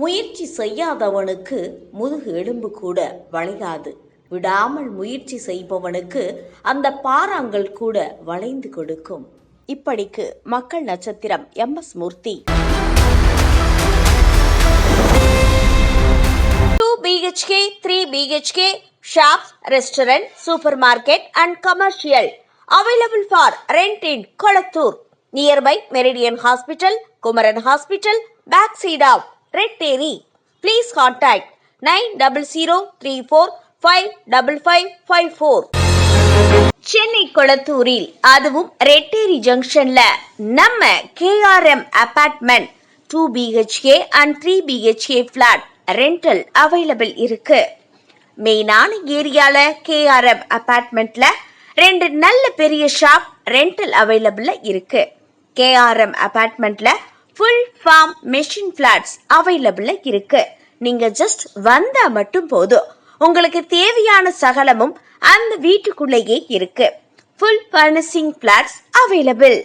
முயற்சி செய்யாதவனுக்கு முதுகு எலும்பு கூட வளையாது. விடாமல் முயற்சி செய்பவனுக்கு அந்த பாறாங்கல் கூட வளைந்து கொடுக்கும். இப்படிக்கு மக்கள் நட்சத்திரம் MS Murthy. 2 BHK, 3 BHK, shops, restaurant, supermarket and commercial available for rent in Kolattur, nearby Meridian Hospital, Kumaran Hospital, backside of Red Terry. Please contact 9034555554. Chennai கொளத்தூரில், அதுவும் ரெட்டேரி ஜங்ஷன்ல நம்ம KRM apartment 2 BHK and 3 BHK flat rental available இருக்கு. மெயினான ஏரியால KRM அபார்ட்மெண்ட்ல 2 நல்ல பெரிய shop rental அவைலபிள்ல இருக்கு. KRM அபார்ட்மெண்ட்ல ஃபுல் ஃபார்ம் மெஷின் பிளாட்ஸ் அவைலபிள்ல இருக்கு. நீங்க ஜஸ்ட் வந்தா மட்டும் போதும். உங்களுக்கு தேவையான சகலமும் அந்த வீட்டுக்குள்ளேயே இருக்கு. Full furnishing flats available.